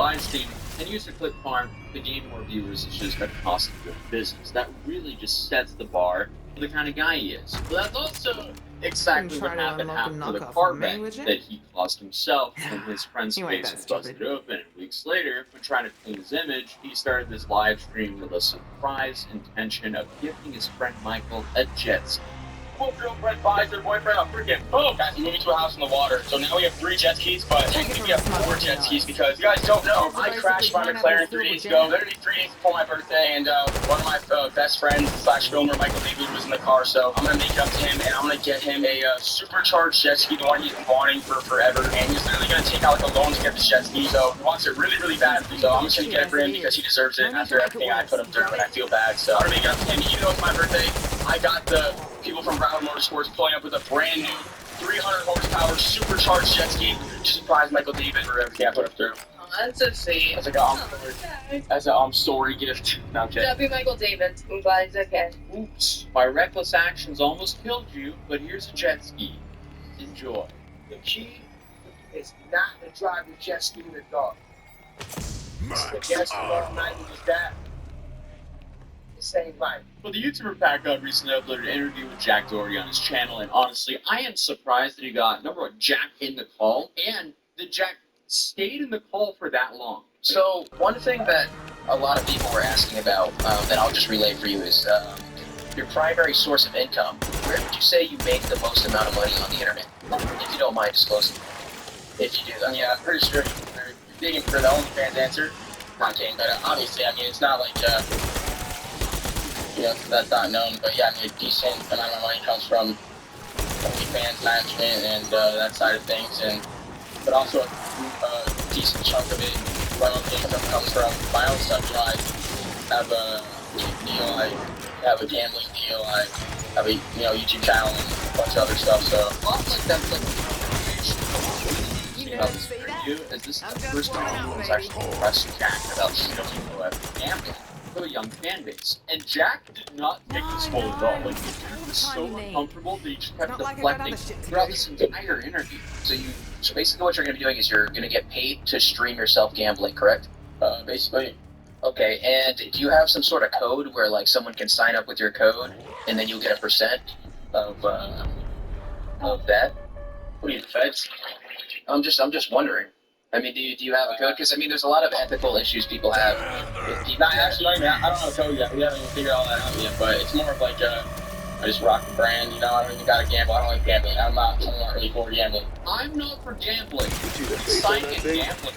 live stream and use the clip farm to gain more viewers. It's just a cost of doing business. That really just sets the bar for the kind of guy he is. But that's also exactly what happened after the car wreck that he caused himself when his friend's face was busted open. And weeks later, when trying to clean his image, he started this live stream with a surprise intention of gifting his friend Michael a jet ski. Cool girlfriend buys her boyfriend a freaking boat. Guys, we're moving to a house in the water. So now we have 3 jet skis, but technically we have 4 jet skis because you guys don't know. I crashed my McLaren 3 days ago, literally 3 days before my birthday, and one of my best friends / filmer, Michael David, was in the car. So I'm gonna make it up to him, and I'm gonna get him a supercharged jet ski, the one he's been wanting for forever. And he's literally gonna take out like a loan to get this jet ski. So he wants it really, really bad. So I'm just gonna get it for him because he deserves it after everything I put him through, and I feel bad. So I'm gonna make it up to him, even though it's my birthday. I got the people from Broward Motorsports pulling up with a brand new 300 horsepower supercharged jet ski to surprise Michael David for everything I put him through. Oh, that's so sweet. That's like a story gift. No, I'm kidding. W. Michael David. I'm glad he's okay. Oops, my reckless actions almost killed you, but here's a jet ski. Enjoy. The key is not to drive the jet ski in the dark. The jet ski last night was that. Same life. Well, the YouTuber Pat God recently uploaded an interview with Jack Doherty on his channel, and honestly, I am surprised that he got, number one, Jack in the call, and that Jack stayed in the call for that long. So, one thing that a lot of people were asking about, that I'll just relay for you, is your primary source of income. Where would you say you make the most amount of money on the internet? If you don't mind disclosing. If you do that. Yeah, I'm pretty sure you're digging for the OnlyFans answer. Content, but obviously, I mean, it's not like, that's not known, but yeah, I mean, a decent amount of money comes from OnlyFans management and that side of things, but also a decent chunk of it, my own income comes from my own stuff. You know, I have a deal, I have a gambling deal, I have a YouTube channel and a bunch of other stuff. So That's you, as this is the first time anyone's actually pressed Jack about showing gambling to a young fan base. And Jack did not take this role at all. Like, he was so uncomfortable that he just kept deflecting throughout this entire interview. So basically what you're going to be doing is you're going to get paid to stream yourself gambling, correct? Basically. Okay, and do you have some sort of code where like someone can sign up with your code and then you'll get a percent of that? What are you, the feds? I'm just wondering. I mean, do you have a code? Because I mean, there's a lot of ethical issues people have. Actually, I don't have a code yet. We haven't even figured all that out yet. But it's more of like I just rock the brand. You know, I don't even gotta gamble. I don't like gambling. I'm not really for gambling. I'm not for gambling. Signing gambling.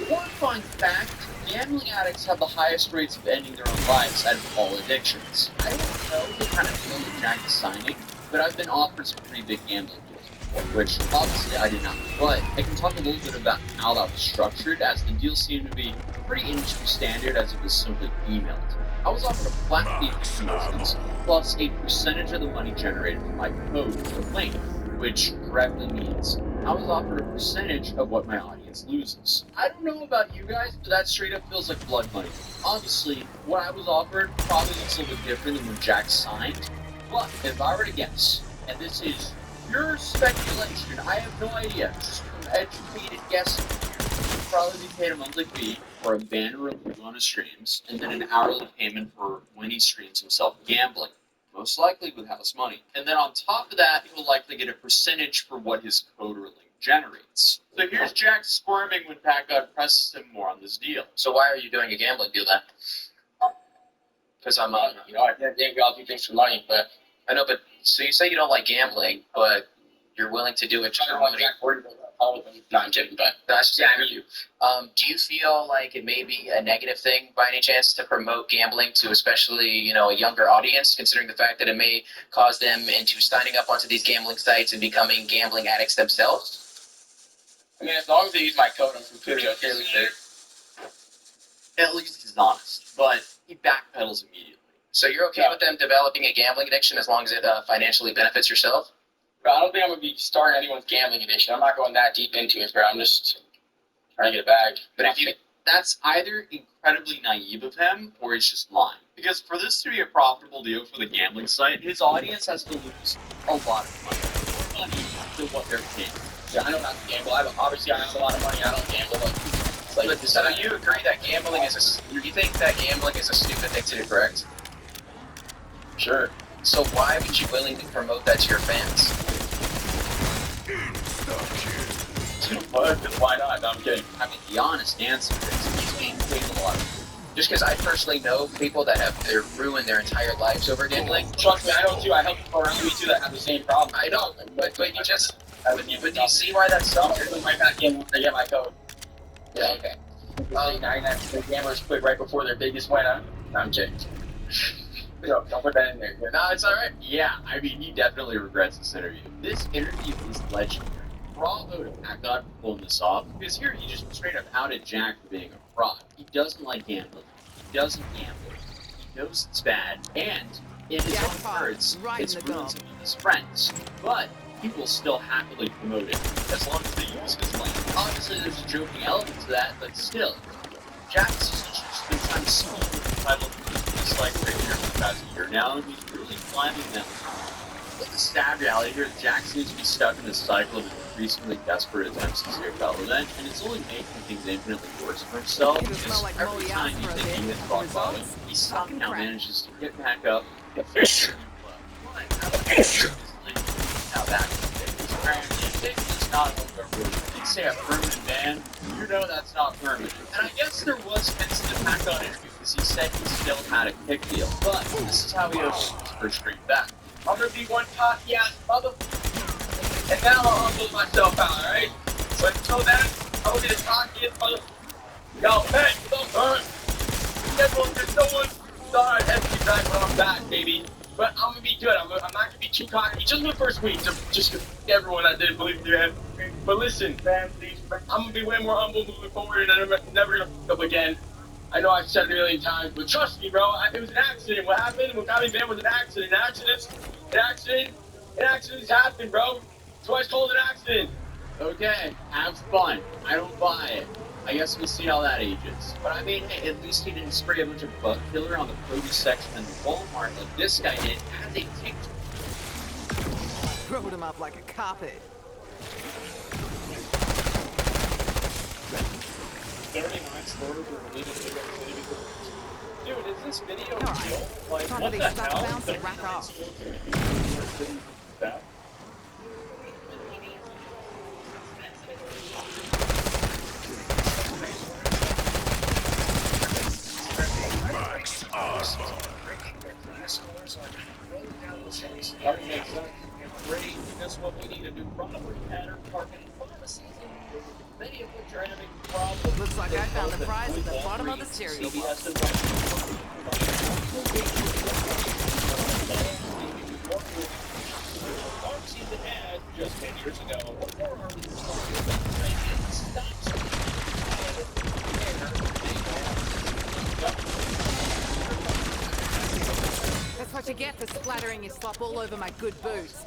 One fun fact: gambling addicts have the highest rates of ending their own lives out of all addictions. I don't know the kind of deal that Jack is signing, but I've been offered some pretty big gambling deals before, which obviously I did not. But I can talk a little bit about how that was structured, as the deal seemed to be pretty industry standard, as it was simply emailed. I was offered a flat fee for instance, plus a percentage of the money generated from my code or link, which correctly means I was offered a percentage of what my audience loses. I don't know about you guys, but that straight up feels like blood money. Obviously, what I was offered probably looks a little bit different than when Jack signed, but if I were to guess, and this is pure speculation, I have no idea, just an educated guess, he'd probably be paid a monthly fee for a ban or review on his streams, and then an hourly payment for when he streams himself gambling, most likely with house money. And then on top of that, he will likely get a percentage for what his code or link generates. So here's Jack squirming when Pat God presses him more on this deal. So why are you doing a gambling deal then? Because I'm, I think I'll do things for money, but I know, but so you say you don't like gambling, but you're willing to do it just for money. No, I'm kidding, but That's just you. Do you feel like it may be a negative thing by any chance to promote gambling to especially, a younger audience, considering the fact that it may cause them into signing up onto these gambling sites and becoming gambling addicts themselves? I mean, as long as they use my code, I'm completely okay with it. At least he's honest, but he backpedals immediately. So you're okay with them developing a gambling addiction as long as it financially benefits yourself? Bro, I don't think I'm going to be starting anyone's gambling addiction. I'm not going that deep into it, bro. I'm just trying to get a bag. But that's either incredibly naive of him, or he's just lying. Because for this to be a profitable deal for the gambling site, his audience has to lose a lot of money than what they're paying. Yeah, I know not to gamble. Obviously, I have a lot of money. I don't gamble. Like, Like, But so you agree that gambling is you think that gambling is a stupid thing to do, correct? sure. So why would you willingly promote that to your fans? Why not? No, I'm kidding. I mean, the honest answer is he's being paid a lot. Just because I personally know people that have ruined their entire lives over gambling. Trust me, I don't too. I help people around me too that have the same problem. I know, but you just, but do you see why that's I'll so? put my back in once I get my code. Yeah, okay. The gamblers quit right before their biggest win. I'm kidding. Don't put that in there. No, it's alright. Yeah, I mean, he definitely regrets this interview. This interview is legendary. Bravo to Pack God for pulling this off, because here he just straight up outed Jack for being a fraud. He doesn't like gambling. He doesn't gamble. He knows it's bad, and in his own words, it's ruined some of his friends. But he will still happily promote it, as long as they use his lane. Obviously, there's a joking element to that, but still, Jack's just been trying to sneak the title this like right here for the past year now, and he's really climbing them. But the sad reality here, Jack seems to be stuck in this cycle of increasingly desperate attempts to stay relevant, and it's only making things infinitely worse for himself, because every time you think he hits rock bottom, he somehow manages to get back up, get fish. Now that's it's not over. They say a permanent ban, you know that's not permanent. And I guess there was hints to Pack on interview, because he said he still had a kick deal, but this is how he opens his first stream back. I'm gonna be one cocky ass mother. And now I'll humble myself out, alright? But until then, I'm gonna be the cockiest mother. Yo, hey, don't burn. There's no one sorry, that's back when I'm back, baby. But I'm gonna be good. I'm not gonna be too cocky. Just the first week, just everyone that didn't believe me, man. But listen, fam, please, I'm gonna be way more humble moving forward, and I'm never gonna fuck up again. I know I've said it a million times, but trust me, bro. It was an accident. What happened? What got me banned was an accident. Accidents happen, bro. That's why it's called an accident. Okay, have fun. I don't buy it. I guess we'll see how that ages. But I mean, hey, at least he didn't spray a bunch of bug killer on the produce section in Walmart like this guy did, and they kicked Rolled him up like a carpet. 39 stores were released to Dude, is this video All right. real? Like, Time what for the these stuff hell? bounce to rack off. That? That makes sense. Great, that's what we need to do properly. Pattern parking pharmacies. Many of which are having problems. Looks like I found the prize at the bottom of the cereal box. Pharmacies that had just 10 years ago. That's what you get for splattering your slop all over my good boots.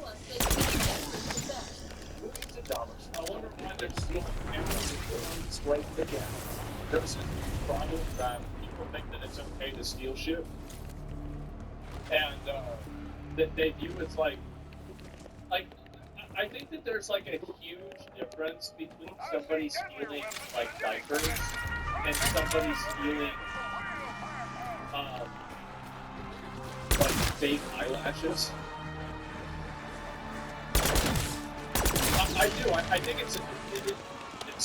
I wonder why they're still display the gap. There's a problem that people think that it's okay to steal shit. And that they view it's like I think that there's like a huge difference between somebody stealing like diapers and somebody stealing like fake eyelashes. I do. I think it's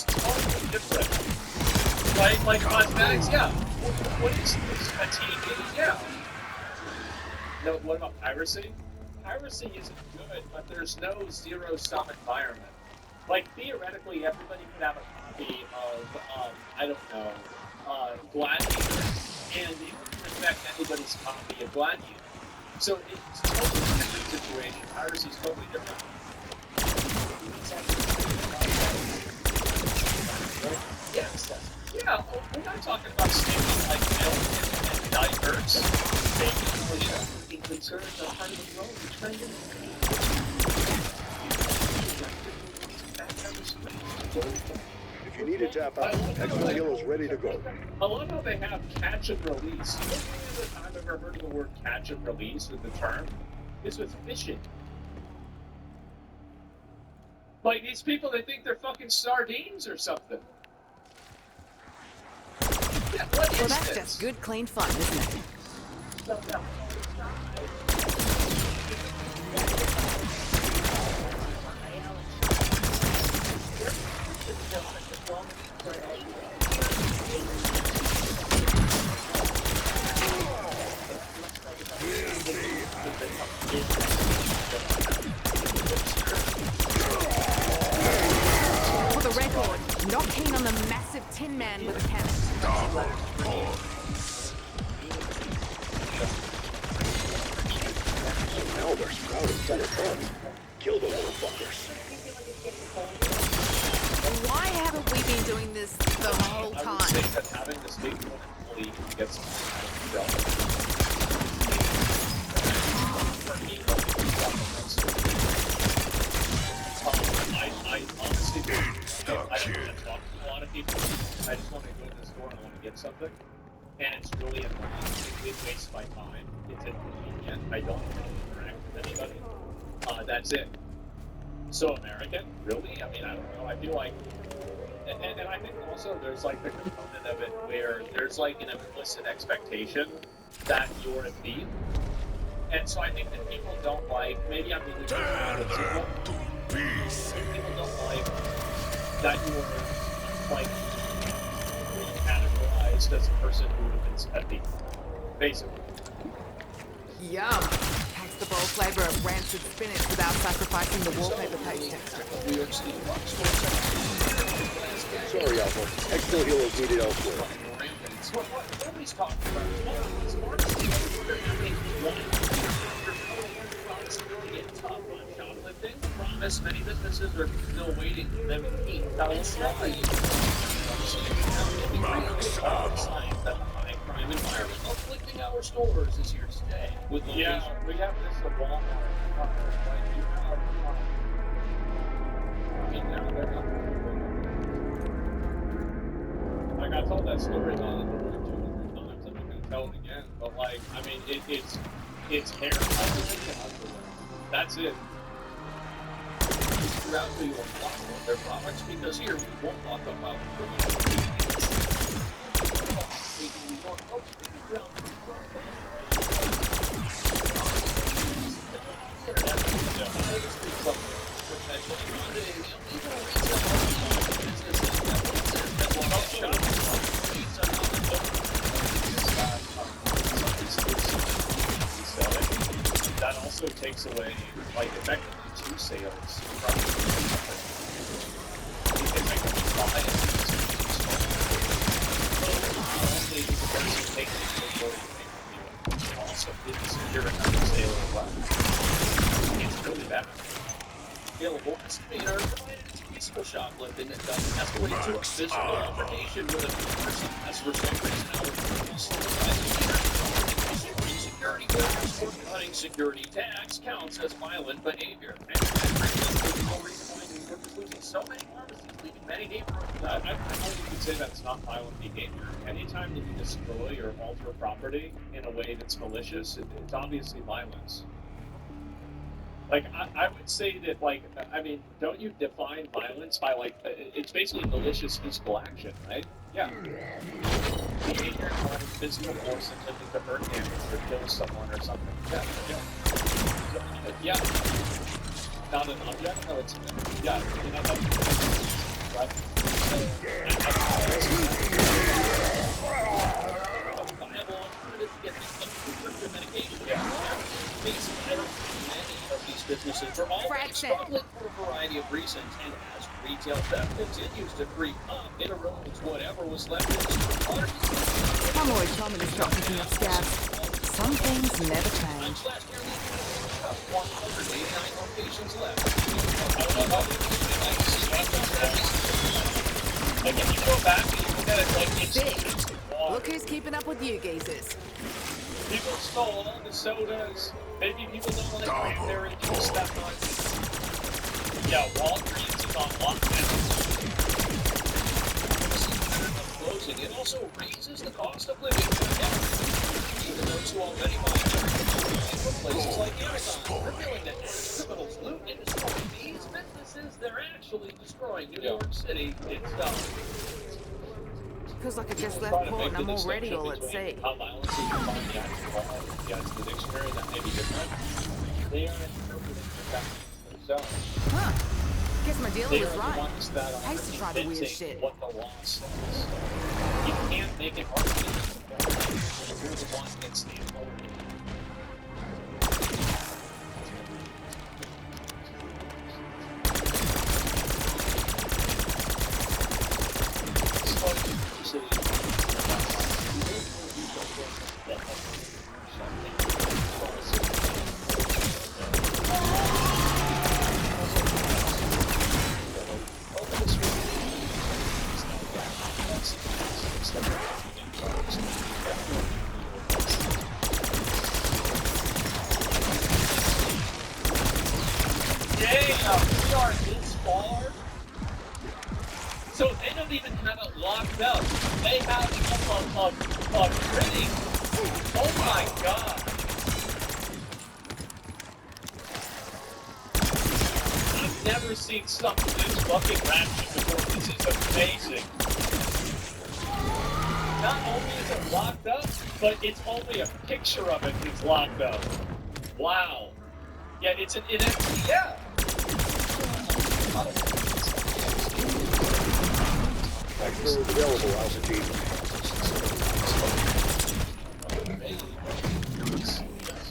totally different. Like cosmetics, yeah. What is this? A TV? Yeah. No, what about piracy? Piracy isn't good, but there's no zero-sum environment. Like, theoretically, everybody could have a copy of, I don't know, Gladiator, and you wouldn't respect anybody's copy of Gladiator. So it's a totally different situation. Piracy is totally different. Yes. Yeah, we're not talking about stealing like milk and diapers. Being concerned about how to grow the trend in If you need to tap out, extra heal is ready to go. I love how they have catch and release. The only other time I've ever heard of the word catch and release as the term is with fishing. Like, these people, they think they're fucking sardines or something. What Well, is that's this? just good, clean fun, isn't it? For the record, not keen on the massive tin man with a cannon. Now they're sprouting from the front. Kill the little fuckers. Why haven't we been doing this the whole I would time? say that having the state employee gets I honestly I don't want to talk to a lot of people. I just want to go to the store and I want to get something. And it's really annoying. It wastes my time. It's inconvenient. I don't want to interact with anybody. That's it. So American? Really? I mean, I don't know. I feel like... And I think also there's like the component of it where there's like an implicit expectation that you're a thief. And so I think that people don't like... Maybe I'm being people don't like that you're like categorized as a person who is a thief. Basically. Yum! Packs the bold flavor of rancid spinach without sacrificing the wallpaper page texture. New York City box. Sorry, Alpha. Exfil healers needed elsewhere. Nobody's talking about it's really getting tough on shoplifting. Promise many businesses are still waiting for them to eat. That will slide. Signs that the high crime environment afflicting our stores is here to stay. With we have this at Walmart. Like I told that story on the road 200 times. I'm not going to tell it again. But like, I mean, it's hair. That's it. Throughout New York, lock up their products because here we won't lock up our that also takes away, like, effectively two sales from the company. You can make them buy it. Also, it's secure another sale as well. It's really bad. Available misdemeanor peaceful shoplifting that doesn't escalate to a physical altercation with a person as a result of security guards for cutting security tax counts as violent behavior. And we're losing so many pharmacies, leaving many neighborhoods. I don't think you could say that's not violent behavior. Anytime that you destroy or alter property in a way that's malicious, it's obviously violence. Like, I would say that, like, I mean, don't you define violence by, like, it's basically malicious physical action, right? Yeah. Behavior involving physical force intended to hurt, damage, or kill someone or something. Yeah. Not an object? No, it's... Yeah, you know, that's... Right? Viable alternative to get prescription medication. Yeah. Many of these businesses are all struggling for a variety of reasons, and as retail theft continues to creep up, it erodes whatever was left in the store. Mum always told me to stop picking up scabs. Some things never change. Last year, we have 189 locations left. Like, if you go back and you look at it, like, it's Big. Look who's keeping up with you geezers. people stole all the sodas. Maybe people don't want to drink there and use that much. Yeah, Walgreens is on lockdown. Closing. It also raises the cost of living for everyone. Even those who already buy everything from places like Amazon, revealing that criminals loot and destroy these businesses, they're actually destroying New York City itself. Feels like I just left Try to port make and the I'm already distinction all at between sea. how violence is defined the actual law, yeah, it's the dictionary that may be different. They are interpreting the facts themselves. Huh. Guess my dealer They was are the right. ones that I used to are try the weird inventing shit. what the law says. You can't make an argument. You're the one that's the authority. Damn, we are this far? So they don't even have it locked up. They have a printing. Oh my god. I've never seen something this fucking ratchet before. This is amazing. Not only is it locked up, but it's only a picture of it that's locked up. Wow. Yeah, it's an NFT, yeah. Extra is available, Alpha Team.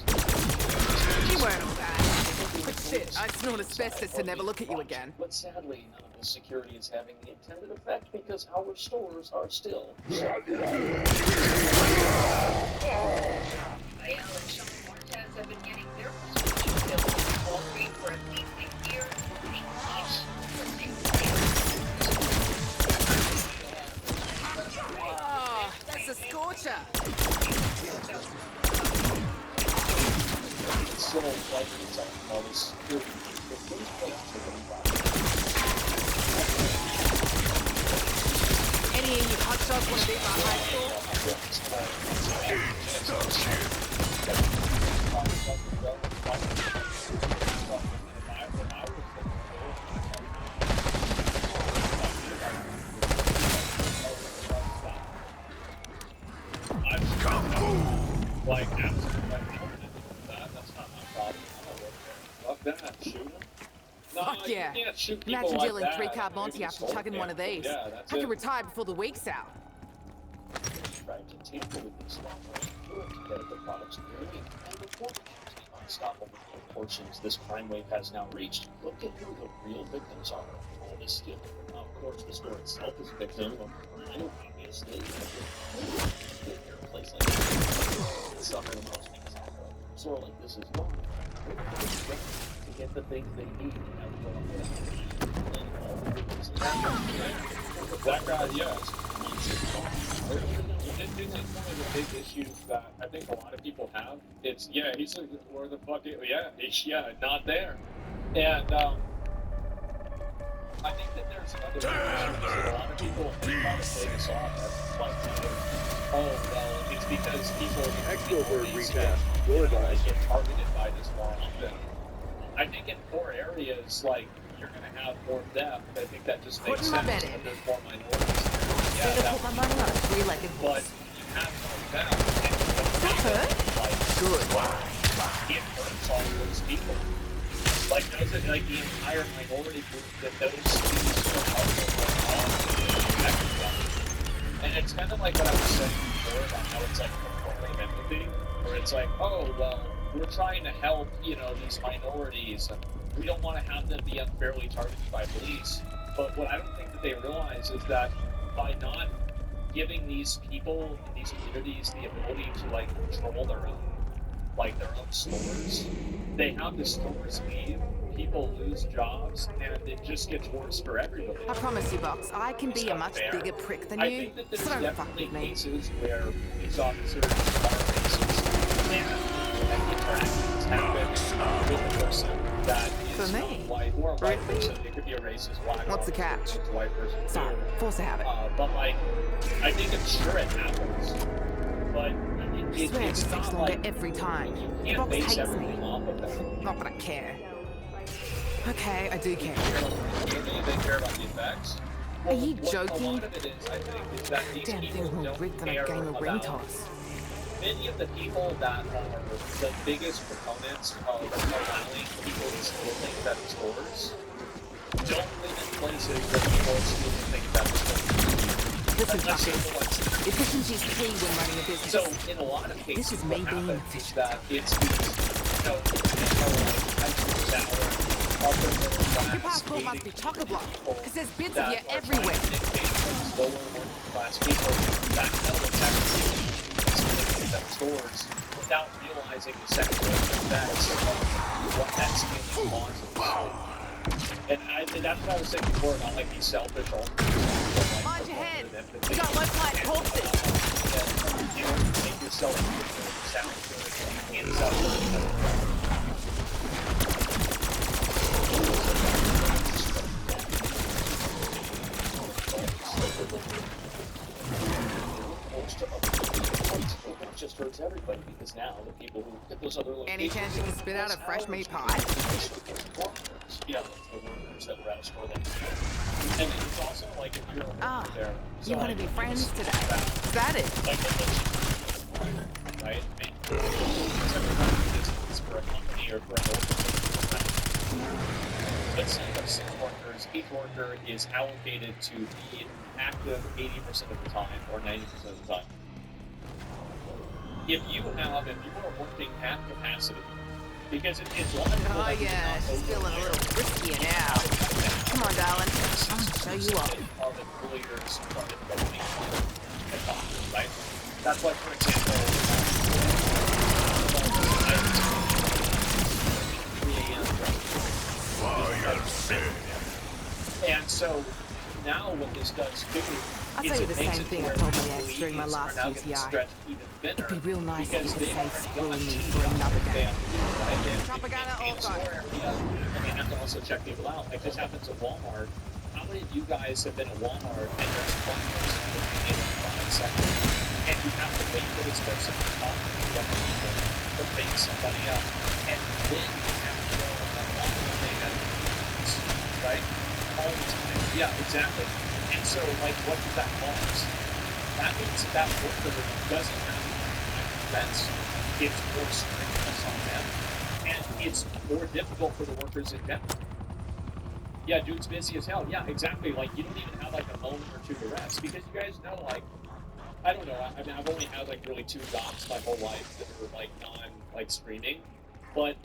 You weren't all bad. But shit, I'd snort asbestos to never look at you again. But sadly, none of this security is having the intended effect because our stores are still. Ayala and Sean Cortez have been getting their prescription filled with Walgreens for at least a year, paying each for 6 Oh, that's a scorcher. It's still like it's like all this security. But those places are really bad. Any of you hotshots want to beat my high score? Like, absolutely, like, that's not my problem. I'm not working there. Fuck that, shoot him. No, Fuck yeah. You can't shoot people Imagine like dealing that. 3-card Monty after chugging one of these. Yeah, that's I it. can retire before the week's out. Tried to tamper with these long-range medical products clearly, and report the unstoppable proportions this crime wave has now reached. Look at who the real victims are of all this skill. Now, of course, the store itself is a victim of crime, obviously. In a place like this, it's suffer the most because of a store like this is long. To get the things they need and have to go on that guy, yes. It's one of the big issues that I think a lot of people have. It's, yeah, he's like, where the fuck is, yeah, not there. And, I think that there's another issue that a lot of people try to play this off as like, oh, well, it's because people Extrovert retask. Will advise. get targeted by this more often. I think in poor areas, like, you're going to have more theft. I think that just makes Putting my sense. bet in. But there's more minorities. Yeah, Better that put my money on a three-legged but horse. you have more theft. That hurt? Like, Good. it hurts all those people. Like, those are like the entire minority group that those students are helping with. And it's kind of like what I was saying before about how it's like performative empathy, where it's like, oh, well, we're trying to help, you know, these minorities, and we don't want to have them be unfairly targeted by police. But what I don't think that they realize is that by not giving these people in these communities the ability to, like, control their own stores, they have the stores leave, people lose jobs, and it just gets worse for everybody. I promise you, Box, I can be a much Fair. bigger prick than I you, think that there's so don't fuck definitely with me. cases where police officers are racist, and interactions happen with a person that For is me? white or a white Really? person. It could be a racist black What's the officer, catch? it's a white person. Sorry, force a habit. But like, I think I'm sure it happens, but I swear it's this takes not longer like every time. you The can't Box base hates everything me. off of that. Not that I care. Okay, I do care. You think they care about the effects? Are you What a joking? lot of it is, I think, is that these Damn people thing's more don't rigged than a care game of ring about toss. many of the people that are the biggest proponents of allowing people to steal things at the stores don't live in places where people are stealing things at the stores. Listen, Unless you're fuckers. the ones. Efficiency's key when running a business. So in a lot of cases, This is what me being happens is efficient. that it's these, high school salary, upper middle class, Your passport must be chock-a-block, because there's bits of you everywhere. Lower working class people that know exactly at the stores without realizing the secondary effects of what that stealing causes. And that's what I was saying before about like these selfish alternatives. Mind your head. We got low-flying corpses. You don't make yourself sound good and sell good. Just hurts everybody because now the people who get those other locations. Any chance you can spit out a fresh meat pie? Yeah, the workers that were at a store that. And it's also like if you're a worker there. So You want to be friends today? Is that it? Like, right? It's for a company or for an organization. Let's say that 6 workers, each worker is allocated to be active 80% of the time or 90% of the time. If you are working at capacity, because it's logical. Oh yeah, she's feeling a little friskier now. Come on, darling. I'm gonna show you off. Right? That's why, for example, and so now what this does too I'll tell you the same thing I told my ex during my last UTI. It'd be real nice if you could save screwing me for another day. Propaganda all gone. And they have to also check people out. Like this happens at Walmart. How many of you guys have been at Walmart and there's one person in 5 seconds and you have to wait for this person to talk to you to bring somebody up, and then you have to go on one thing at right? All the time. Yeah, exactly. And so, like, what does that cause? That means that worker doesn't have events. It's more strictness on them, and it's more difficult for the workers in general. Yeah, dude's busy as hell. Yeah, exactly. Like, you don't even have, like, a moment or two to rest, because you guys know, like, I don't know, I mean, I've only had, like, really 2 jobs my whole life that were, like, non, streaming, but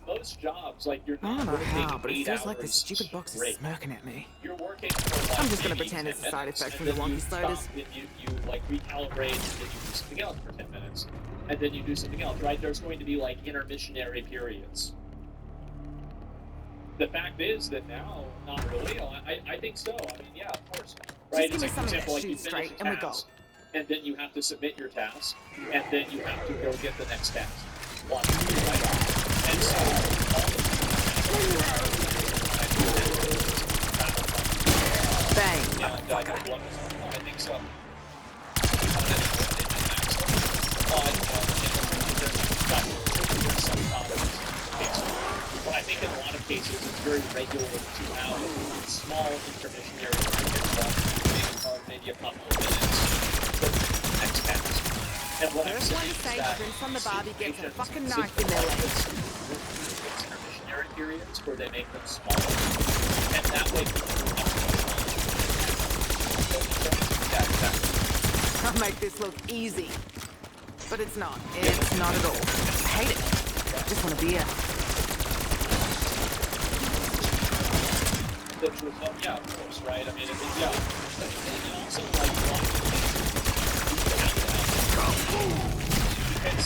most jobs, like, you're not I don't know working how, but it 8 feels like this hours stupid box is straight. smirking at me. You're working for, like, I'm just gonna maybe pretend it's a 10 side minutes, effect from and the then wonky you sliders. stop, and you like recalibrate, and then you do something else for 10 minutes, and then you do something else, right? There's going to be like intermissionary periods. The fact is that now, not really. I think so. I mean, yeah, of course. Right? Just give me It's like, for something example, that like you shoots finish straight a and we go. task, and then you have to submit your task, and then you have to go get the next task. One, right? And so, all the Bang. and I think so. But I think in a lot of cases it's very regular to have small intermissionary periods of maybe a couple of minutes for the next task. And what I'm First one saying to say is that drinks on the Barbie gets a patients fucking knife in their leg. intermissionary periods where they make them smaller, and that way. Yeah, exactly. I'll make this look easy. But it's not. It's not at all. I hate it. I just want a beer. Yeah, of course, right? I mean, yeah. And also, like, because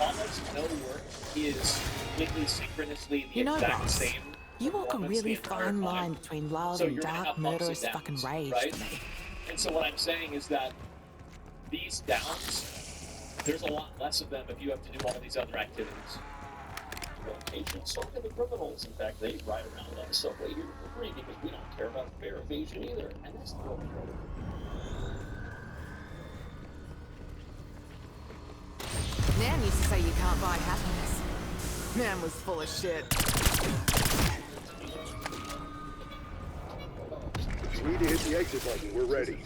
almost no work is completely synchronously the exact boss, same. you walk a really fine line between love So and you're gonna dark, have ups and murderous downs, fucking rage right? to me. And so what I'm saying is that these downs, there's a lot less of them if you have to do all these other activities. Patients, so can the criminals. In fact, they ride around on the subway here for free because we don't care about fare evasion either. And that's the real problem. Nan used to say you can't buy happiness. Nan was full of shit. need to hit the exit button. We're ready.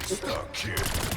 Stuck here.